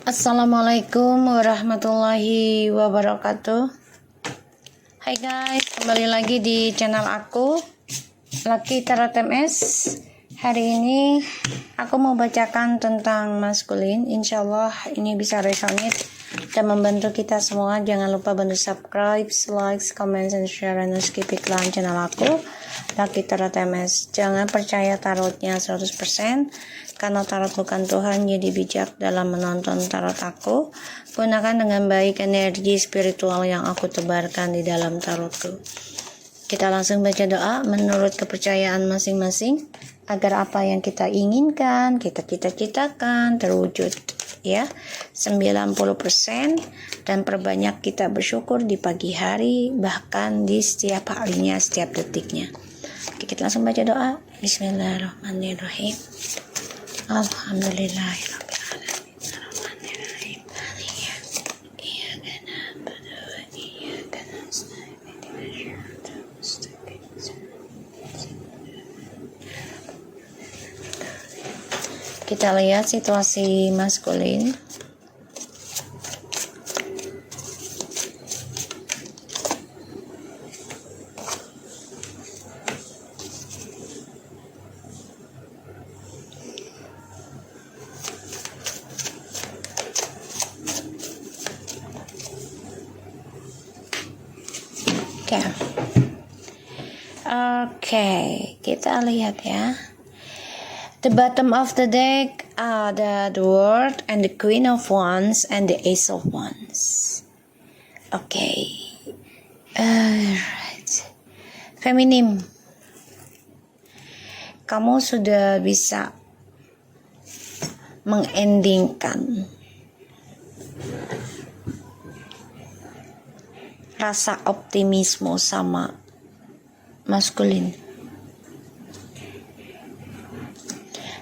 Assalamualaikum warahmatullahi wabarakatuh. Hai guys, kembali lagi di channel aku, Lucky Tarot MS. Hari ini aku mau bacakan tentang maskulin. Insyaallah ini bisa resonate dan membantu kita semua. Jangan lupa bantu subscribe, like, comment, and share, dan skip iklan channel aku, Lucky Tarot MS. Jangan percaya tarotnya 100%, karena tarot bukan Tuhan. Jadi bijak dalam menonton tarot aku. Gunakan dengan baik energi spiritual yang aku tebarkan di dalam tarotku. Kita langsung baca doa menurut kepercayaan masing-masing, agar apa yang kita inginkan, kita cita-citakan terwujud, ya. 90%, dan perbanyak kita bersyukur di pagi hari, bahkan di setiap harinya, setiap detiknya. Oke, kita langsung baca doa. Bismillahirrahmanirrahim. Alhamdulillahirrahmanirrahim. Kita lihat situasi maskulin. Oke, kita lihat ya. The bottom of the deck are the World and the Queen of Wands and the Ace of Wands. Okay. Alright. Feminim. Kamu sudah bisa mengendingkan rasa optimisme sama maskulin.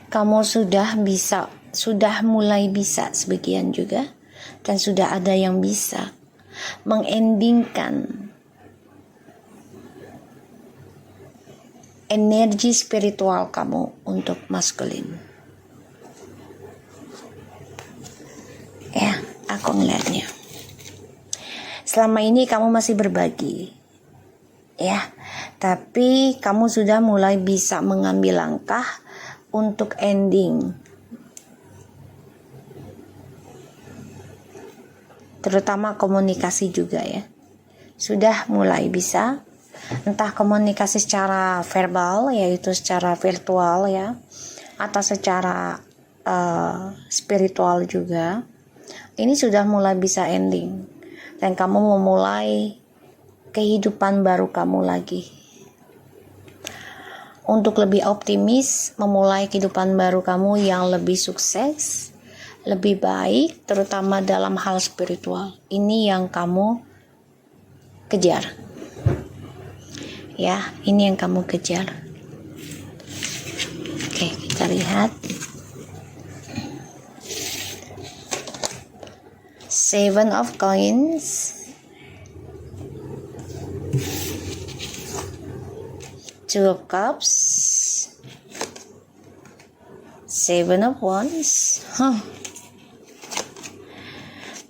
Kamu sudah mulai bisa sebagian juga, dan sudah ada yang bisa mengendingkan energi spiritual kamu untuk maskulin. Ya, aku ngeliatnya. Selama ini kamu masih berbagi, ya, tapi kamu sudah mulai bisa mengambil langkah untuk ending, terutama komunikasi juga ya. Sudah mulai bisa, entah komunikasi secara verbal, yaitu secara virtual ya, atau secara spiritual juga. Ini sudah mulai bisa ending, dan kamu memulai kehidupan baru kamu lagi. Untuk lebih optimis, memulai kehidupan baru kamu yang lebih sukses, lebih baik, terutama dalam hal spiritual. Ini yang kamu kejar. Ya, ini yang kamu kejar. Oke, kita lihat. Seven of Coins. Two of Cups, Seven of Wands,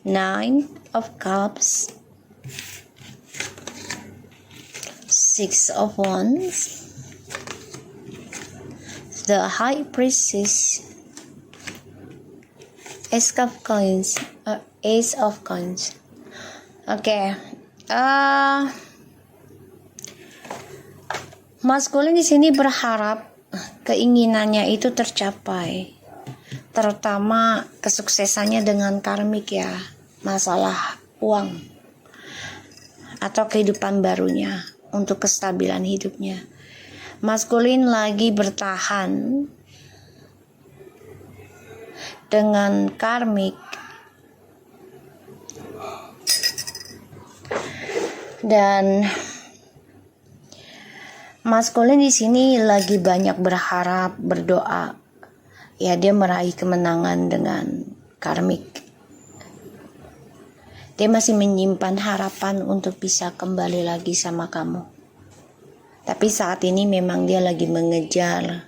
Nine of Cups, Six of Wands, the High Priestess, Ace of Coins, Ace of Coins. Oke. Maskulin di sini berharap keinginannya itu tercapai, terutama kesuksesannya dengan karmik ya, masalah uang atau kehidupan barunya, untuk kestabilan hidupnya. Maskulin lagi bertahan dengan karmik, dan maskulin di sini lagi banyak berharap, berdoa. Ya, dia meraih kemenangan dengan karmik. Dia masih menyimpan harapan untuk bisa kembali lagi sama kamu. Tapi saat ini memang dia lagi mengejar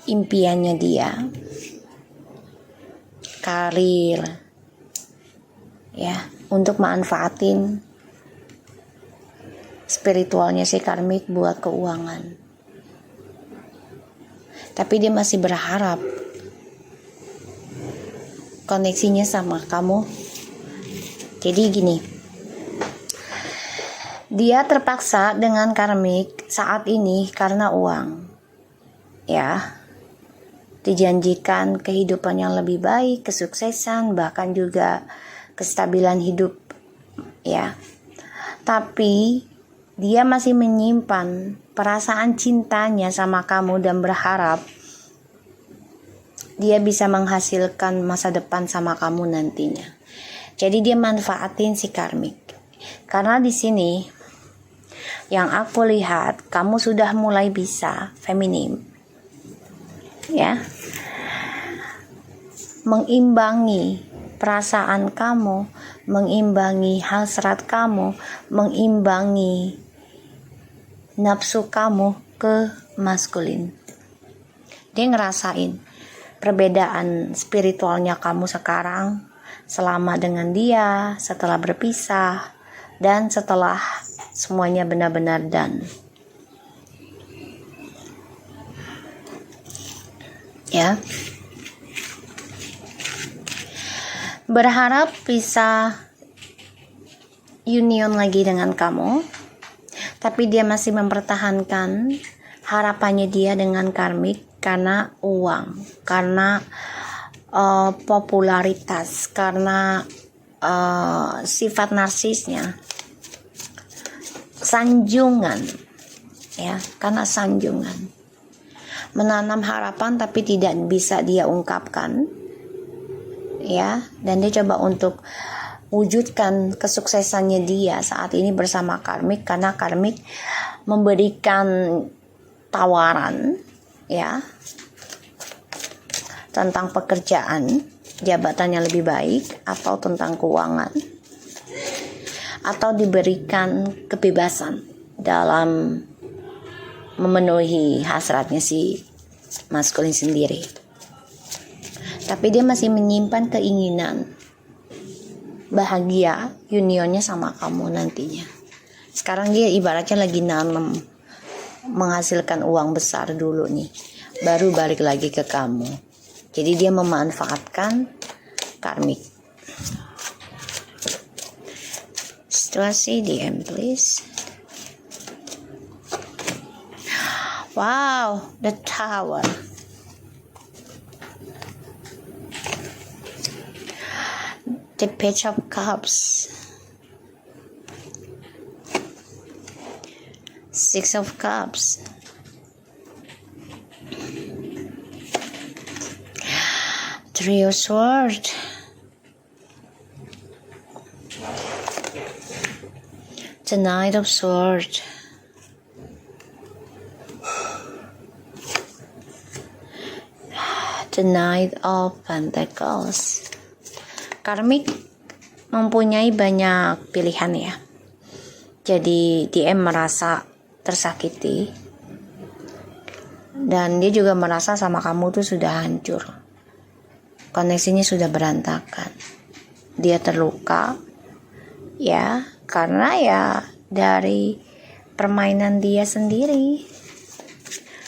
impiannya dia. Karir, ya, untuk manfaatin spiritualnya si karmik buat keuangan. Tapi dia masih berharap koneksinya sama kamu. Jadi gini, dia terpaksa dengan karmik saat ini karena uang, ya. Dijanjikan kehidupan yang lebih baik, kesuksesan, bahkan juga kestabilan hidup, ya. Tapi dia masih menyimpan perasaan cintanya sama kamu dan berharap dia bisa menghasilkan masa depan sama kamu nantinya. Jadi dia manfaatin si karmik. Karena di sini yang aku lihat, kamu sudah mulai bisa feminim, ya, mengimbangi perasaan kamu, mengimbangi hasrat kamu, mengimbangi nafsu kamu ke maskulin. Dia ngerasain perbedaan spiritualnya kamu sekarang selama dengan dia, setelah berpisah, dan setelah semuanya benar-benar done. Ya, berharap bisa union lagi dengan kamu, tapi dia masih mempertahankan harapannya dia dengan karmik karena uang, karena popularitas, karena sifat narsisnya, sanjungan, ya, karena sanjungan. Menanam harapan tapi tidak bisa dia ungkapkan, ya, dan dia coba untuk wujudkan kesuksesannya dia saat ini bersama karmik karena karmik memberikan tawaran, ya, tentang pekerjaan, jabatannya lebih baik, atau tentang keuangan, atau diberikan kebebasan dalam memenuhi hasratnya si maskulin sendiri. Tapi dia masih menyimpan keinginan bahagia unionnya sama kamu nantinya. Sekarang dia ibaratnya lagi nanam, menghasilkan uang besar dulu nih, baru balik lagi ke kamu. Jadi dia memanfaatkan karmik. Situasi DM please. Wow, the Tower. The Page of Cups. Six of Cups. Three of Swords. The Knight of Swords. The Knight of Pentacles. Karmik mempunyai banyak pilihan, ya. Jadi DM merasa tersakiti dan dia juga merasa sama kamu tuh sudah hancur. Koneksinya sudah berantakan. Dia terluka, ya, karena ya dari permainan dia sendiri.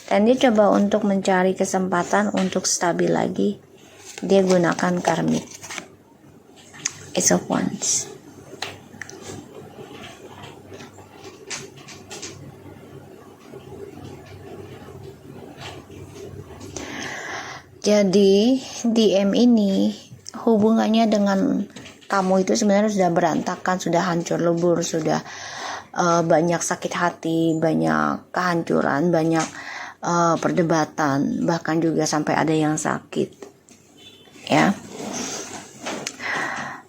Dan dia coba untuk mencari kesempatan untuk stabil lagi. Dia gunakan karmik. Ace of Wands. Jadi DM ini hubungannya dengan kamu itu sebenarnya sudah berantakan, sudah hancur lebur, sudah banyak sakit hati, banyak kehancuran, banyak perdebatan, bahkan juga sampai ada yang sakit, ya.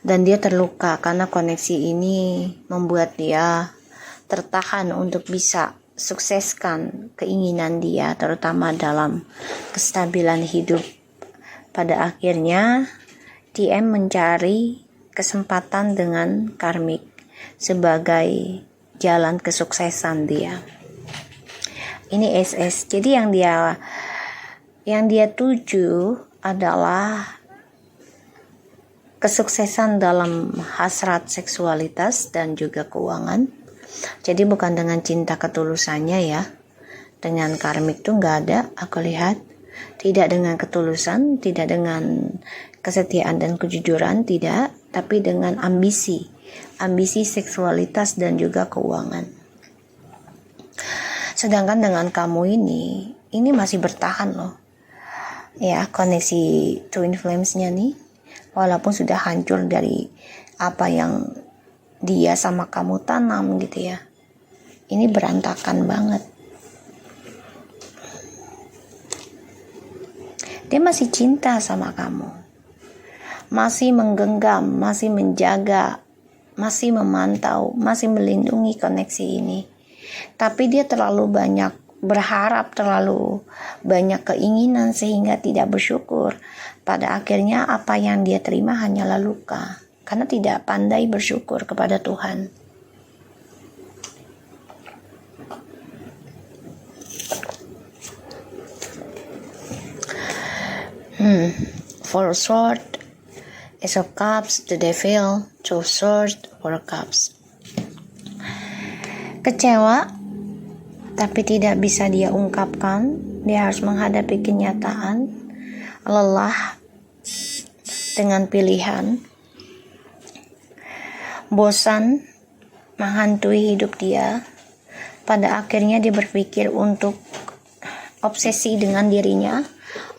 Dan dia terluka karena koneksi ini membuat dia tertahan untuk bisa sukseskan keinginan dia, terutama dalam kestabilan hidup. Pada akhirnya DM mencari kesempatan dengan karmik sebagai jalan kesuksesan dia. Ini SS. Jadi yang dia tuju adalah kesuksesan dalam hasrat seksualitas dan juga keuangan. Jadi bukan dengan cinta ketulusannya ya. Dengan karmik tuh nggak ada, aku lihat. Tidak dengan ketulusan, tidak dengan kesetiaan dan kejujuran, tidak. Tapi dengan ambisi seksualitas dan juga keuangan. Sedangkan dengan kamu ini masih bertahan loh. Ya, koneksi twin flames-nya nih, walaupun sudah hancur dari apa yang dia sama kamu tanam gitu ya. Ini berantakan banget. Dia masih cinta sama kamu. Masih menggenggam, masih menjaga, masih memantau, masih melindungi koneksi ini. Tapi dia terlalu banyak berharap, terlalu banyak keinginan sehingga tidak bersyukur. Pada akhirnya apa yang dia terima hanyalah luka, karena tidak pandai bersyukur kepada Tuhan. Four of Swords, Ace of Cups, the Devil, Two of Swords, Four of Cups. Kecewa, tapi tidak bisa dia ungkapkan. Dia harus menghadapi kenyataan. Lelah dengan pilihan. Bosan menghantui hidup dia. Pada akhirnya dia berpikir untuk obsesi dengan dirinya,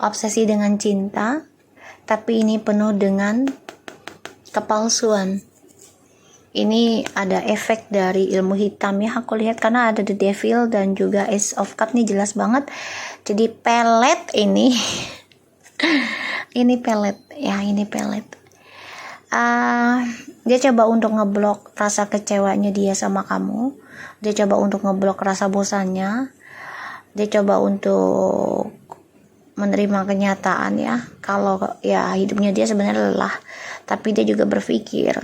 obsesi dengan cinta, tapi ini penuh dengan kepalsuan. Ini ada efek dari ilmu hitam ya, aku lihat, karena ada the devil dan juga ace of cup nih, jelas banget. Jadi pelet ini ini pelet ya, ini pelet. Dia coba untuk ngeblok rasa kecewanya dia sama kamu. Dia coba untuk ngeblok rasa bosannya. Dia coba untuk menerima kenyataan ya, kalau ya hidupnya dia sebenarnya lelah, tapi dia juga berpikir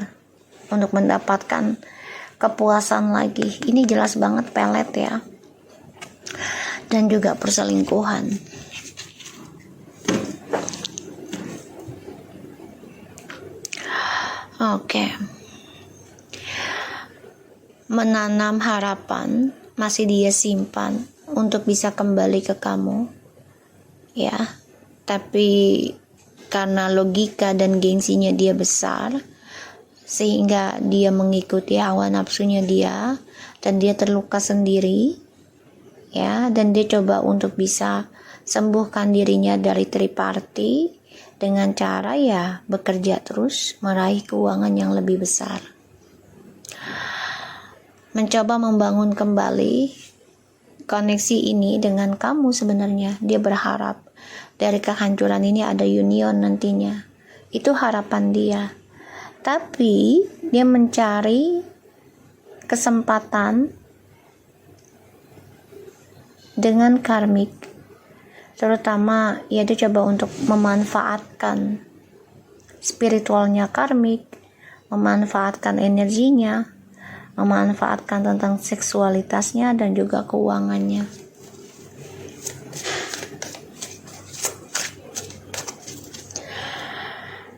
untuk mendapatkan kepuasan lagi. Ini jelas banget pelet ya. Dan juga perselingkuhan. Oke. Menanam harapan masih dia simpan untuk bisa kembali ke kamu. Ya. Tapi karena logika dan gengsinya dia besar, sehingga dia mengikuti hawa nafsunya dia, dan dia terluka sendiri ya, dan dia coba untuk bisa sembuhkan dirinya dari triparty dengan cara ya bekerja terus, meraih keuangan yang lebih besar, mencoba membangun kembali koneksi ini dengan kamu. Sebenarnya dia berharap dari kehancuran ini ada union nantinya, itu harapan dia. Tapi dia mencari kesempatan dengan karmik. Terutama ya dia coba untuk memanfaatkan spiritualnya karmik, memanfaatkan energinya, memanfaatkan tentang seksualitasnya dan juga keuangannya.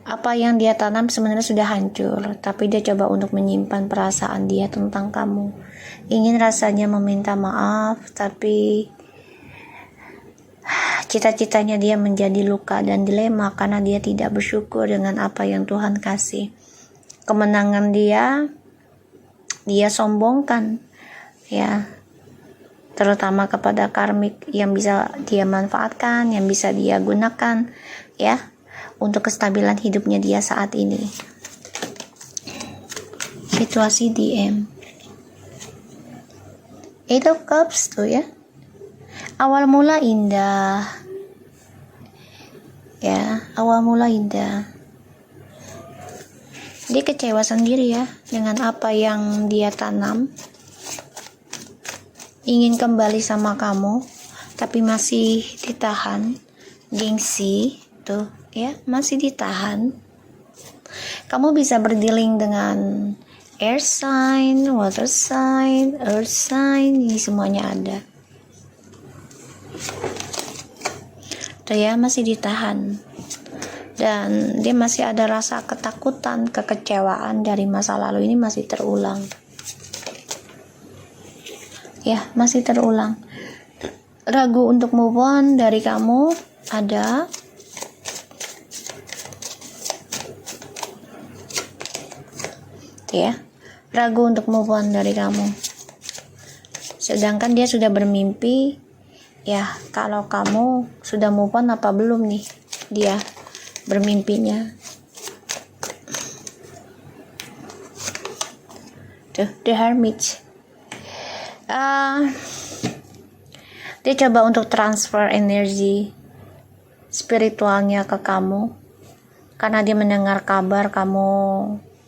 Apa yang dia tanam sebenarnya sudah hancur, tapi dia coba untuk menyimpan perasaan dia tentang kamu. Ingin rasanya meminta maaf, tapi cita-citanya dia menjadi luka dan dilema karena dia tidak bersyukur dengan apa yang Tuhan kasih. Kemenangan dia sombongkan, ya, terutama kepada karmik yang bisa dia manfaatkan, yang bisa dia gunakan, ya, untuk kestabilan hidupnya dia saat ini. Situasi DM. Eight of Cups tuh ya. Awal mula indah. Ya, awal mula indah. Dia kecewa sendiri ya dengan apa yang dia tanam. Ingin kembali sama kamu, tapi masih ditahan. Gengsi tuh ya, masih ditahan. Kamu bisa berdealing dengan air sign, water sign, earth sign, ini semuanya ada. Tuh ya, masih ditahan. dan dia masih ada rasa ketakutan, kekecewaan dari masa lalu ini masih terulang. Ya, masih terulang. Ragu untuk move on dari kamu ada. Ya, ragu untuk move on dari kamu. Sedangkan dia sudah bermimpi, ya kalau kamu sudah move on apa belum nih dia bermimpinya. Tuh, The Hermit. Dia coba untuk transfer energi spiritualnya ke kamu karena dia mendengar kabar kamu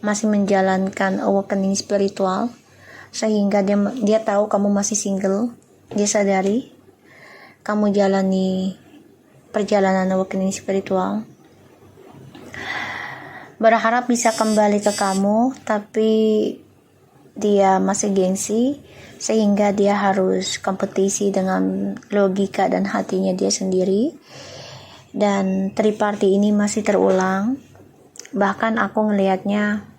masih menjalankan awakening spiritual, sehingga dia tahu kamu masih single. Dia sadari kamu jalani perjalanan awakening spiritual, berharap bisa kembali ke kamu, tapi dia masih gengsi, sehingga dia harus kompetisi dengan logika dan hatinya dia sendiri. Dan triparty ini masih terulang. Bahkan aku ngelihatnya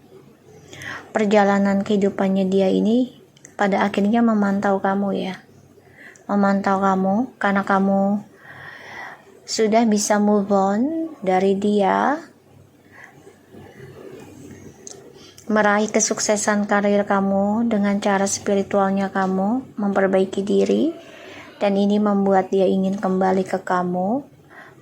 perjalanan kehidupannya dia ini pada akhirnya memantau kamu, ya, memantau kamu karena kamu sudah bisa move on dari dia, meraih kesuksesan karir kamu dengan cara spiritualnya kamu, memperbaiki diri, dan ini membuat dia ingin kembali ke kamu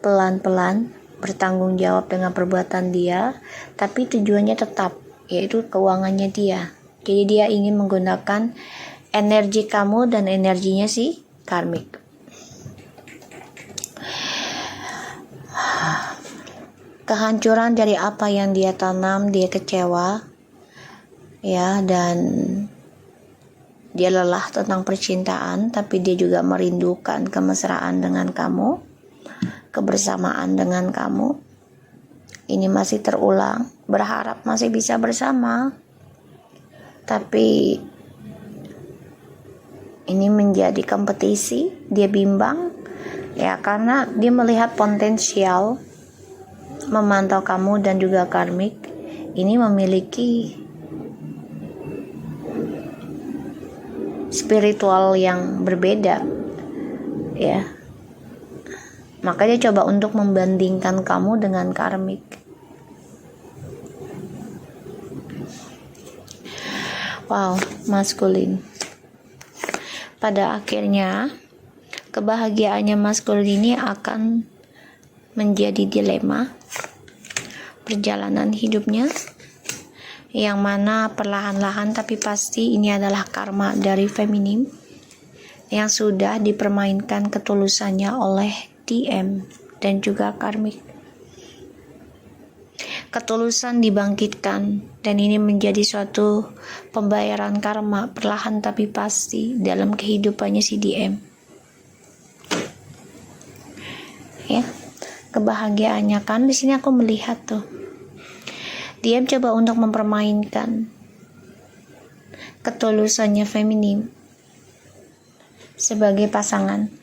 pelan-pelan, bertanggung jawab dengan perbuatan dia, tapi tujuannya tetap, yaitu keuangannya dia. Jadi dia ingin menggunakan energi kamu dan energinya si karmik. Kehancuran dari apa yang dia tanam, dia kecewa, ya, dan dia lelah tentang percintaan, tapi dia juga merindukan kemesraan dengan kamu, kebersamaan dengan kamu. Ini masih terulang, berharap masih bisa bersama, tapi ini menjadi kompetisi. Dia bimbang, ya, karena dia melihat potensial memantau kamu dan juga karmik ini memiliki spiritual yang berbeda, ya. Maka dia coba untuk membandingkan kamu dengan karmik. Wow, maskulin. Pada akhirnya kebahagiaannya maskulin ini akan menjadi dilema perjalanan hidupnya, yang mana perlahan-lahan tapi pasti ini adalah karma dari feminim yang sudah dipermainkan ketulusannya oleh DM dan juga karmik. Ketulusan dibangkitkan, dan ini menjadi suatu pembayaran karma perlahan tapi pasti dalam kehidupannya si DM. Ya, kebahagiaannya kan di sini aku melihat tuh. Dia coba untuk mempermainkan ketulusannya feminim sebagai pasangan.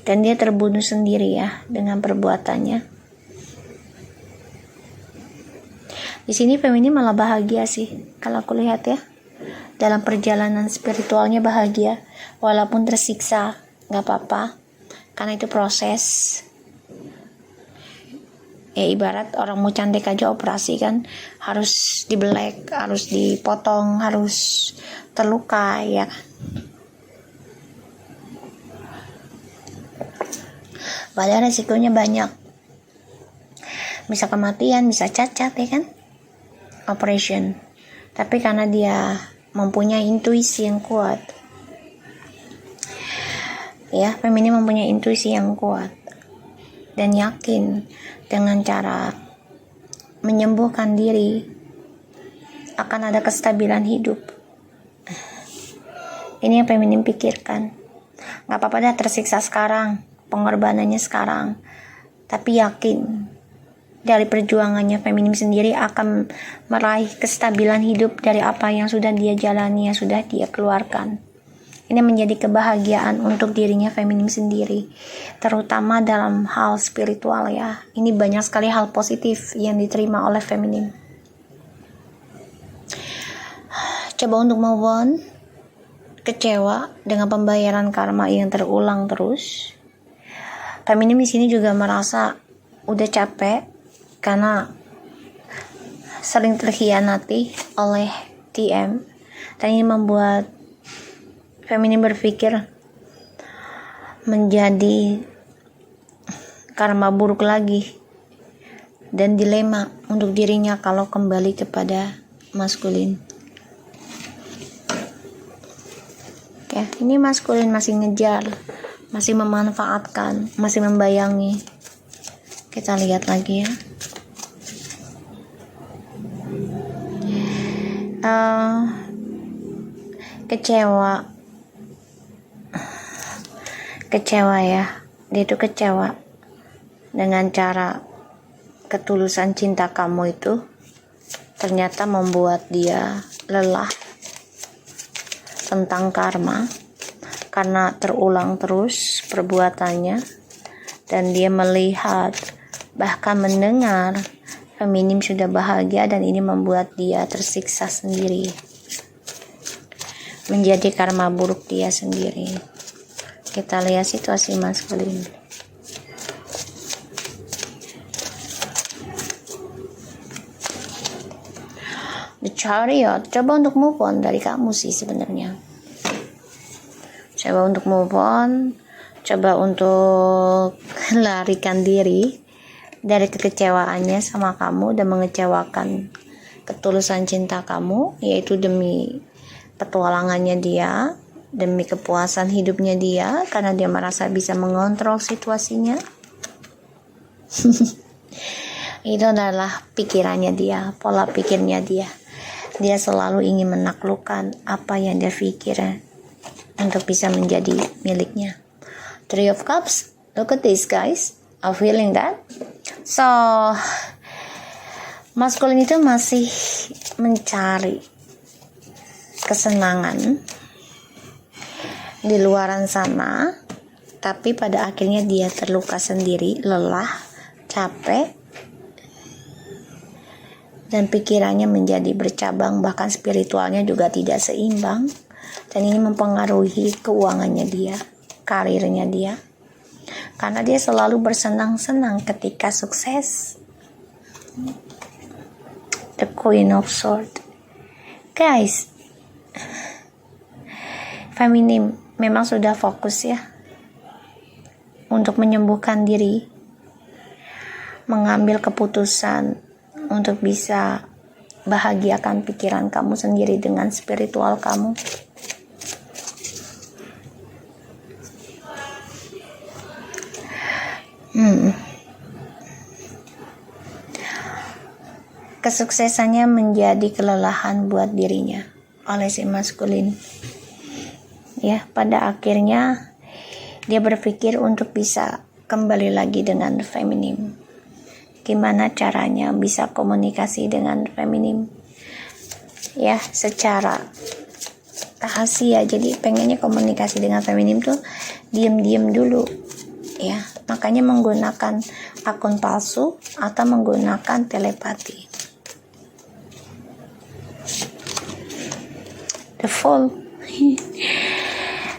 Dan dia terbunuh sendiri, ya, dengan perbuatannya. Di sini feminim malah bahagia sih, kalau aku lihat, ya. Dalam perjalanan spiritualnya bahagia, walaupun tersiksa, gak apa-apa, karena itu proses. Ya, ibarat orang mau cantik aja operasi kan, harus dibelek, harus dipotong, harus terluka, ya. Padahal resikonya banyak, bisa kematian, bisa cacat, ya kan, operation. Tapi karena dia mempunyai intuisi yang kuat, ya, feminim mempunyai intuisi yang kuat dan yakin dengan cara menyembuhkan diri akan ada kestabilan hidup. Ini yang feminim pikirkan. Gak apa-apa dah tersiksa sekarang, pengorbanannya sekarang, tapi yakin dari perjuangannya feminim sendiri akan meraih kestabilan hidup dari apa yang sudah dia jalani, yang sudah dia keluarkan. Ini menjadi kebahagiaan untuk dirinya feminim sendiri, terutama dalam hal spiritual ya. Ini banyak sekali hal positif yang diterima oleh feminim. Coba untuk move on. Kecewa dengan pembayaran karma yang terulang terus. Feminim di sini juga merasa udah capek karena sering terkhianati oleh TM, dan ini membuat feminim berpikir menjadi karma buruk lagi dan dilema untuk dirinya kalau kembali kepada maskulin. Ya, ini maskulin masih ngejar, masih memanfaatkan, masih membayangi. Kita lihat lagi ya. Kecewa ya, dia itu kecewa dengan cara ketulusan cinta kamu itu ternyata membuat dia lelah tentang karma karena terulang terus perbuatannya, dan dia melihat bahkan mendengar feminim sudah bahagia, dan ini membuat dia tersiksa sendiri, menjadi karma buruk dia sendiri. Kita lihat situasi maskulin. The Chariot, coba untuk move on dari kamu sih sebenarnya. Coba untuk move on, coba untuk larikan diri dari kekecewaannya sama kamu dan mengecewakan ketulusan cinta kamu, yaitu demi petualangannya dia, demi kepuasan hidupnya dia, karena dia merasa bisa mengontrol situasinya. Itu adalah pikirannya dia, pola pikirnya dia. Dia selalu ingin menaklukkan apa yang dia pikir untuk bisa menjadi miliknya. Three of Cups, look at this guys, I'm feeling that. So, maskulin itu masih mencari kesenangan di luaran sana, tapi pada akhirnya dia terluka sendiri, lelah, capek, dan pikirannya menjadi bercabang, bahkan spiritualnya juga tidak seimbang, dan ini mempengaruhi keuangannya dia, karirnya dia, karena dia selalu bersenang-senang ketika sukses. The Queen of Swords, guys, feminim memang sudah fokus ya untuk menyembuhkan diri, mengambil keputusan untuk bisa bahagiakan pikiran kamu sendiri dengan spiritual kamu. Kesuksesannya menjadi kelelahan buat dirinya oleh si maskulin. Ya, pada akhirnya dia berpikir untuk bisa kembali lagi dengan feminim. Gimana caranya bisa komunikasi dengan feminim? Ya, secara rahasia. Jadi pengennya komunikasi dengan feminim tuh diam-diam dulu. Ya, makanya menggunakan akun palsu atau menggunakan telepati. The Fool.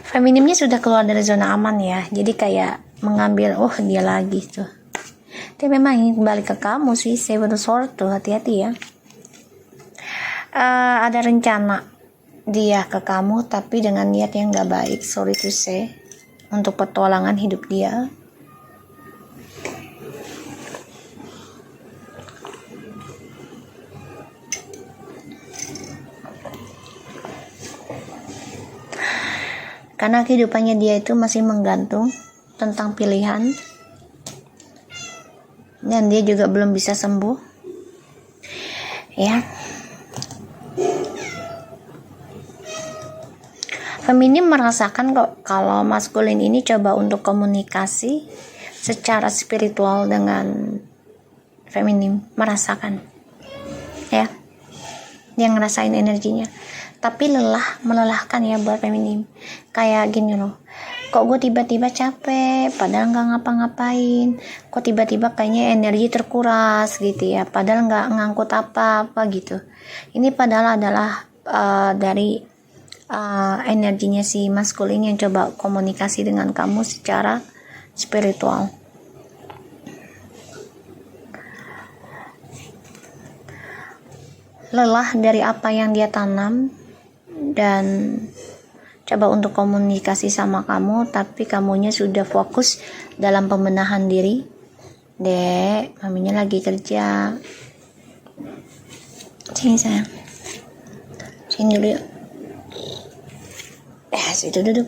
Feminimnya sudah keluar dari zona aman ya, jadi kayak mengambil, oh dia lagi tuh, dia memang ingin kembali ke kamu sih. Seven of Swords tuh, hati-hati ya. Ada rencana dia ke kamu, tapi dengan niat yang gak baik, sorry to say, untuk petualangan hidup dia. Karena kehidupannya dia itu masih menggantung tentang pilihan, dan dia juga belum bisa sembuh ya. Feminim merasakan kok kalau maskulin ini coba untuk komunikasi secara spiritual dengan feminim, merasakan ya, dia ngerasain energinya, tapi melelahkan ya buat feminim. Kayak gini loh, kok gue tiba-tiba capek padahal nggak ngapa-ngapain, kok tiba-tiba kayaknya energi terkuras gitu ya, padahal nggak ngangkut apa-apa gitu. Ini padahal adalah dari energinya si maskulin yang coba komunikasi dengan kamu secara spiritual. Lelah dari apa yang dia tanam dan coba untuk komunikasi sama kamu, tapi kamunya sudah fokus dalam pembenahan diri. Dek, maminya lagi kerja. Sini sayang, sini dulu yuk. Situ duduk.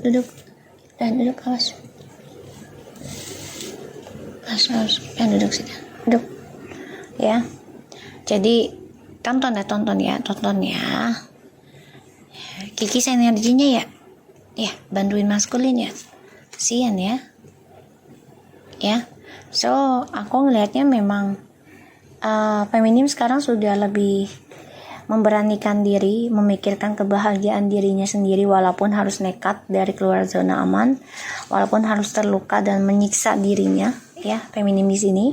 Dan duduk, awas. Duduk situ. Duduk. Ya. Jadi tonton ya. Kikis energinya ya. Ya, bantuin maskulin ya. Kasian ya. Ya. So, aku ngelihatnya memang feminim sekarang sudah lebih memberanikan diri, memikirkan kebahagiaan dirinya sendiri walaupun harus nekat dari keluar zona aman, walaupun harus terluka dan menyiksa dirinya, ya, feminim di sini.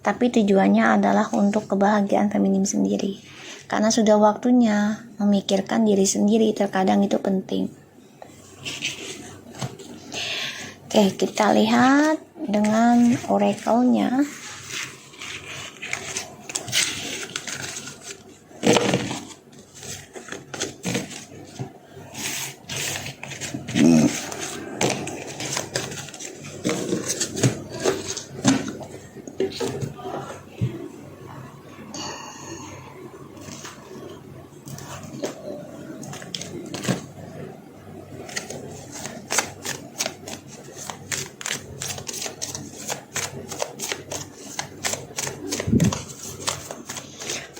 Tapi tujuannya adalah untuk kebahagiaan feminim sendiri. Karena sudah waktunya memikirkan diri sendiri, terkadang itu penting. Oke, kita lihat dengan oracle-nya.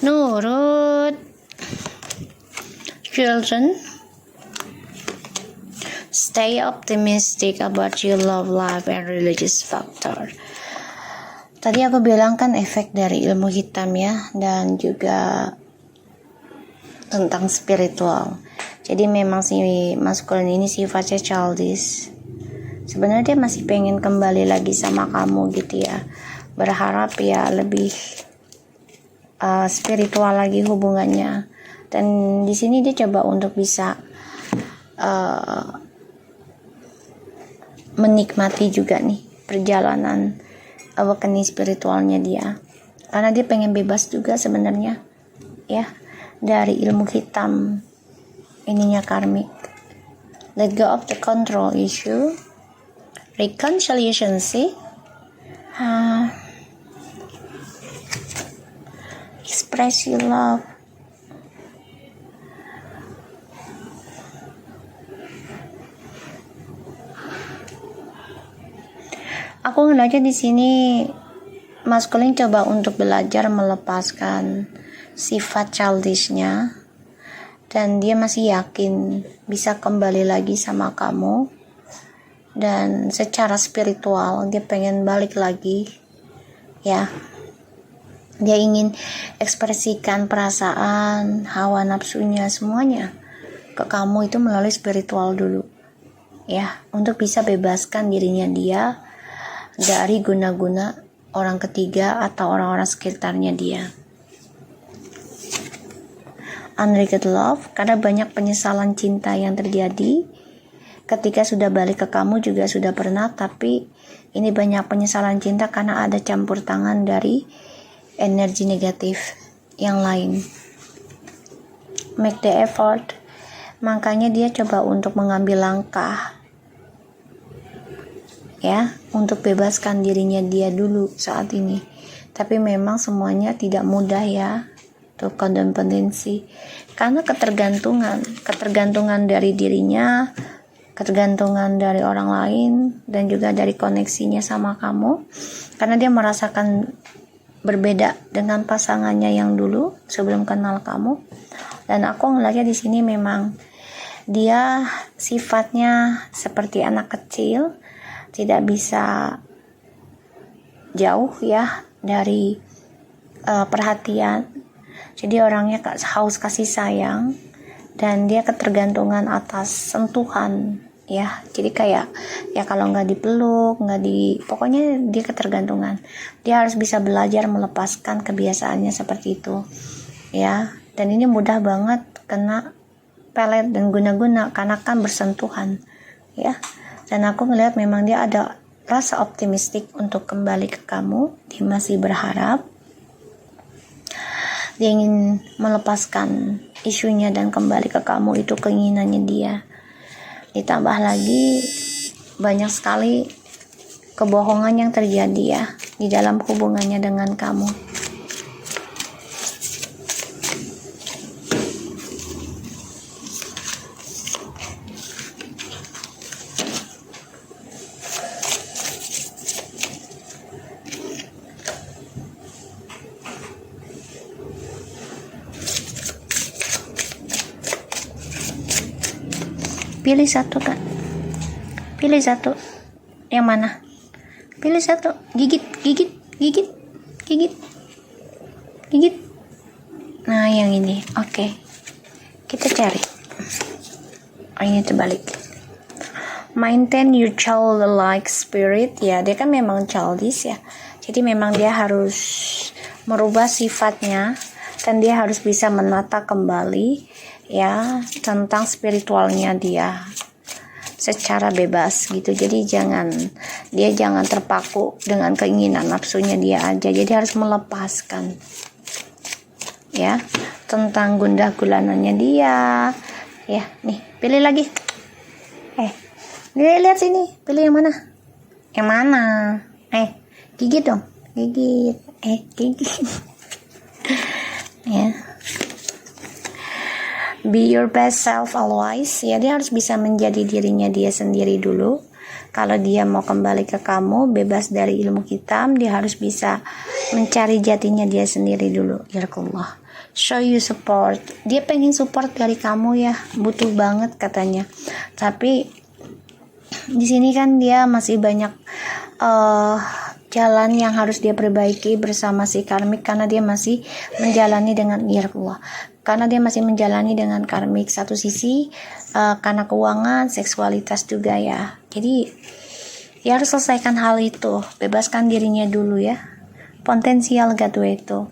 Nurut, children, stay optimistic about your love life and religious factor. Tadi aku bilang kan efek dari ilmu hitam ya, dan juga tentang spiritual. Jadi memang si maskulin ini sifatnya childish. Sebenarnya dia masih pengen kembali lagi sama kamu gitu ya, berharap ya lebih spiritual lagi hubungannya. Dan di sini dia coba untuk bisa menikmati juga nih perjalanan awakening spiritualnya dia, karena dia pengen bebas juga sebenarnya ya dari ilmu hitam ininya karmik. Let go of the control issue, reconciliation sih, express your love. Aku ngeliatnya di sini maskulin coba untuk belajar melepaskan sifat childishnya, dan dia masih yakin bisa kembali lagi sama kamu, dan secara spiritual dia pengen balik lagi ya. Dia ingin ekspresikan perasaan, hawa nafsunya semuanya ke kamu itu melalui spiritual dulu ya, untuk bisa bebaskan dirinya dia dari guna-guna orang ketiga atau orang-orang sekitarnya dia. Unrequited love, karena banyak penyesalan cinta yang terjadi ketika sudah balik ke kamu juga sudah pernah, tapi ini banyak penyesalan cinta karena ada campur tangan dari energi negatif yang lain. Make the effort, makanya dia coba untuk mengambil langkah ya, untuk bebaskan dirinya dia dulu saat ini. Tapi memang semuanya tidak mudah ya, tuh codependency, karena ketergantungan dari dirinya, ketergantungan dari orang lain, dan juga dari koneksinya sama kamu, karena dia merasakan berbeda dengan pasangannya yang dulu sebelum kenal kamu. Dan aku ngeliatnya di sini memang dia sifatnya seperti anak kecil, tidak bisa jauh ya dari perhatian. Jadi orangnya haus kasih sayang dan dia ketergantungan atas sentuhan ya. Jadi kayak ya kalau nggak dipeluk, pokoknya dia ketergantungan. Dia harus bisa belajar melepaskan kebiasaannya seperti itu ya. Dan ini mudah banget kena pelet dan guna-guna karena kan bersentuhan ya. Dan aku melihat memang dia ada rasa optimistik untuk kembali ke kamu. Dia masih berharap, dia ingin melepaskan isunya dan kembali ke kamu. Itu keinginannya dia. Ditambah lagi banyak sekali kebohongan yang terjadi ya di dalam hubungannya dengan kamu. Pilih satu kan, pilih satu. Yang mana? Pilih satu. Gigit. Nah yang ini. Oke. Kita cari. Oh, ini terbalik. Maintain your childlike spirit. Ya dia kan memang childish ya, jadi memang dia harus merubah sifatnya dan dia harus bisa menata kembali ya tentang spiritualnya dia secara bebas gitu. Jadi dia jangan terpaku dengan keinginan nafsunya dia aja. Jadi harus melepaskan ya tentang gundah gulananya dia ya. Nih pilih lagi. Lihat sini, pilih yang mana? Gigit dong, gigit ya. Be your best self always ya. Dia harus bisa menjadi dirinya dia sendiri dulu. Kalau dia mau kembali ke kamu bebas dari ilmu hitam, dia harus bisa mencari jatinya dia sendiri dulu. Ya Allah, show you support. Dia pengen support dari kamu ya, butuh banget katanya. Tapi di sini kan dia masih banyak jalan yang harus dia perbaiki bersama si karmik, karena dia masih menjalani dengan karena dia masih menjalani dengan karmik satu sisi, karena keuangan, seksualitas juga ya. Jadi dia harus selesaikan hal itu, bebaskan dirinya dulu ya, potensial gaduh itu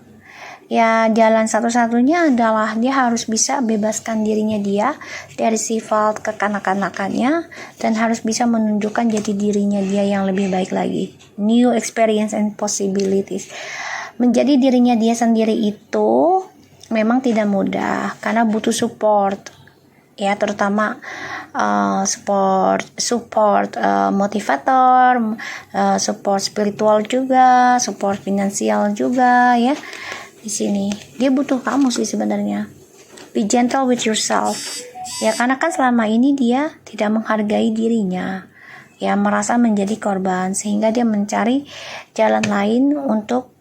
ya. Jalan satu-satunya adalah dia harus bisa bebaskan dirinya dia dari sifat kekanak-kanakannya dan harus bisa menunjukkan jati dirinya dia yang lebih baik lagi. New experience and possibilities. Menjadi dirinya dia sendiri itu memang tidak mudah karena butuh support ya, terutama support motivator, support spiritual juga, support finansial juga ya. Di sini dia butuh kamu sih sebenarnya. Be gentle with yourself ya, karena kan selama ini dia tidak menghargai dirinya ya, merasa menjadi korban, sehingga dia mencari jalan lain untuk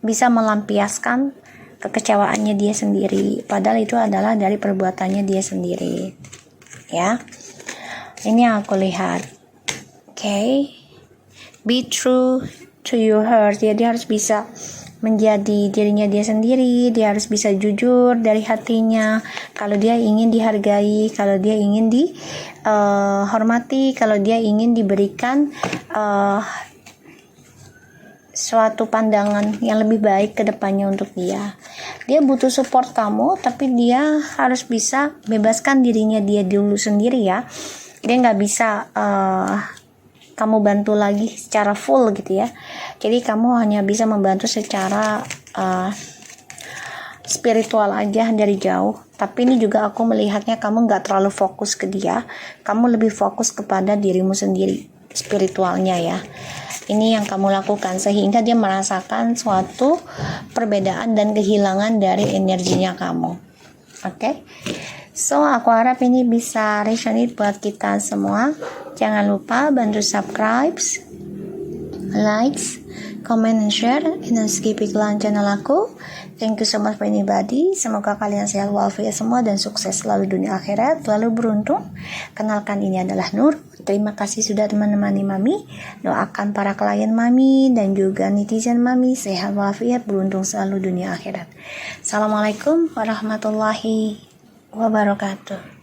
bisa melampiaskan kekecewaannya dia sendiri, padahal itu adalah dari perbuatannya dia sendiri ya. Ini yang aku lihat. Be true to your heart ya. Dia harus bisa menjadi dirinya dia sendiri. Dia harus bisa jujur dari hatinya. Kalau dia ingin dihargai, kalau dia ingin dihormati, kalau dia ingin diberikan suatu pandangan yang lebih baik ke depannya untuk dia. Dia butuh support kamu, tapi dia harus bisa bebaskan dirinya dia dulu sendiri ya. Dia nggak bisa kamu bantu lagi secara full gitu ya. Jadi kamu hanya bisa membantu secara spiritual aja dari jauh. Tapi ini juga aku melihatnya kamu nggak terlalu fokus ke dia. Kamu lebih fokus kepada dirimu sendiri, spiritualnya ya. Ini yang kamu lakukan sehingga dia merasakan suatu perbedaan dan kehilangan dari energinya kamu. Oke? So, aku harap ini bisa resonate buat kita semua. Jangan lupa bantu subscribe, likes, comment, and share. Dan skip iklan channel aku. Thank you so much for anybody. Semoga kalian sehat walafiat semua dan sukses selalu dunia akhirat, selalu beruntung. Kenalkan, ini adalah Nur. Terima kasih sudah menemani Mami. Doakan para klien Mami dan juga netizen Mami sehat walafiat, beruntung selalu dunia akhirat. Assalamualaikum warahmatullahi wabarakatuh.